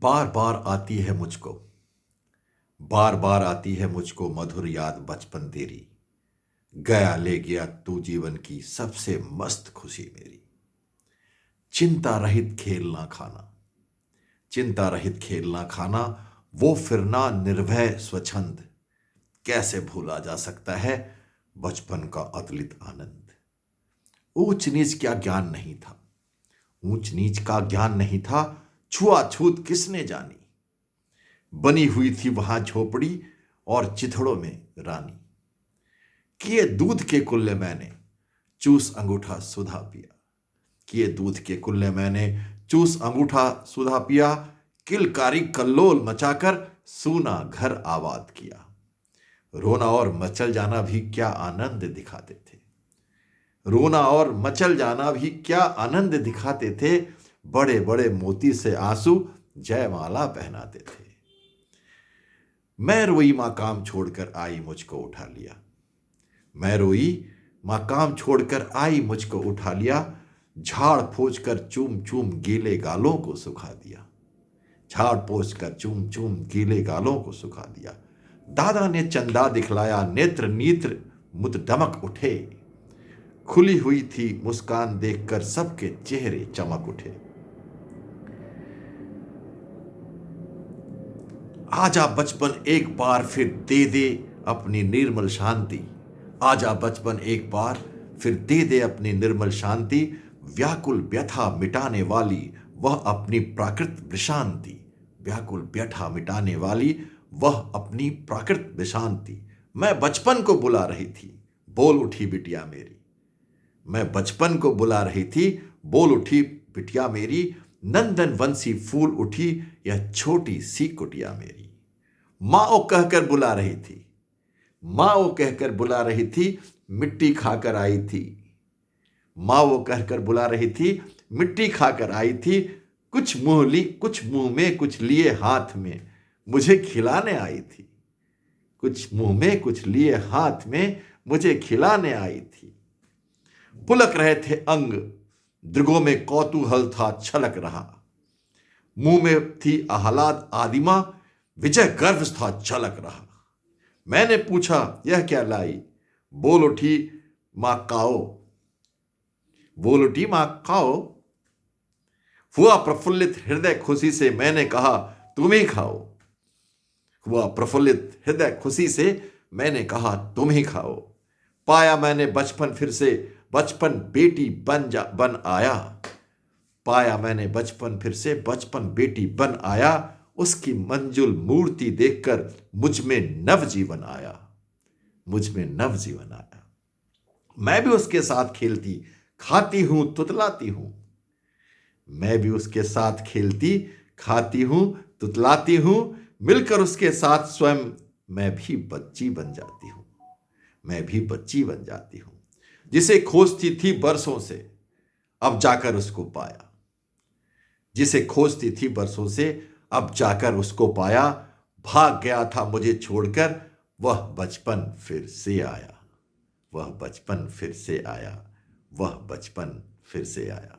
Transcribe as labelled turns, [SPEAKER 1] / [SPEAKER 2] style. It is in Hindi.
[SPEAKER 1] बार बार आती है मुझको, बार बार आती है मुझको मधुर याद बचपन तेरी। गया ले गया तू जीवन की सबसे मस्त खुशी मेरी। चिंता रहित खेलना खाना, चिंता रहित खेलना खाना, वो फिरना निर्भय स्वच्छंद। कैसे भूला जा सकता है बचपन का अतुलित आनंद। ऊंच नीच क्या ज्ञान नहीं था, ऊंच नीच का ज्ञान नहीं था, छुआछूत किसने जानी। बनी हुई थी वहां झोपड़ी और चिथड़ों में रानी। किए दूध के कुल्ले मैंने चूस अंगूठा सुधा पिया। किए दूध के कुल्ले मैंने चूस अंगूठा सुधा पिया। किलकारी कल्लोल मचाकर सूना घर आबाद किया। रोना और मचल जाना भी क्या आनंद दिखाते थे, रोना और मचल जाना भी क्या आनंद दिखाते थे। बड़े बड़े मोती से आंसू जयमाला पहनाते थे। मैं रोई मां काम छोड़कर आई मुझको उठा लिया। मैं रोई मां काम छोड़कर आई मुझको उठा लिया। झाड़ पोंछ कर चूम चूम गीले गालों को सुखा दिया। झाड़ पोंछ कर चूम चूम गीले गालों को सुखा दिया। दादा ने चंदा दिखलाया, नेत्र नीत्र मुद दमक उठे। खुली हुई थी मुस्कान देखकर सबके चेहरे चमक उठे। आजा बचपन एक बार फिर दे दे अपनी निर्मल शांति। आजा बचपन एक बार फिर दे दे अपनी निर्मल शांति। व्याकुल व्यथा मिटाने वाली वह अपनी प्राकृत विशांति। व्याकुल व्यथा मिटाने वाली वह अपनी प्राकृत विशांति। मैं बचपन को बुला रही थी, बोल उठी बिटिया मेरी। मैं बचपन को बुला रही थी, बोल उठी बिटिया मेरी। नंदन वंशी फूल उठी यह छोटी सी कुटिया मेरी। माँ ओ कहकर बुला रही थी, माँ ओ कहकर बुला रही थी, मिट्टी खाकर आई थी। माँ वो कहकर बुला रही थी, मिट्टी खाकर आई थी। कुछ मुंह ली, कुछ मुंह में, कुछ लिए हाथ में, मुझे खिलाने आई थी। कुछ मुंह में, कुछ लिए हाथ में, मुझे खिलाने आई थी। पुलक रहे थे अंग, दृगों में कौतूहल था छलक रहा। मुंह में थी आह्लाद आदिमा, विजय गर्व था झलक रहा। मैंने पूछा यह क्या लाई, बोल उठी मां काओ। बोल उठी मां खाओ। हुआ प्रफुल्लित हृदय खुशी से, मैंने कहा तुम ही खाओ। हुआ प्रफुल्लित हृदय खुशी से, मैंने कहा तुम ही खाओ। पाया मैंने बचपन फिर से, बचपन बेटी बन आया। पाया मैंने बचपन फिर से, बचपन बेटी बन आया। उसकी मंजुल मूर्ति देखकर मुझ में नव जीवन आया। मुझ में नव जीवन आया। मैं भी उसके साथ खेलती खाती हूं तुतलाती हूं। मैं भी उसके साथ खेलती खाती हूं तुतलाती हूं। मिलकर उसके साथ स्वयं मैं भी बच्ची बन जाती हूं। मैं भी बच्ची बन जाती हूं। जिसे खोजती थी बरसों से, अब जाकर उसको पाया। जिसे खोजती थी बरसों से, अब जाकर उसको पाया। भाग गया था मुझे छोड़कर, वह बचपन फिर से आया। वह बचपन फिर से आया। वह बचपन फिर से आया।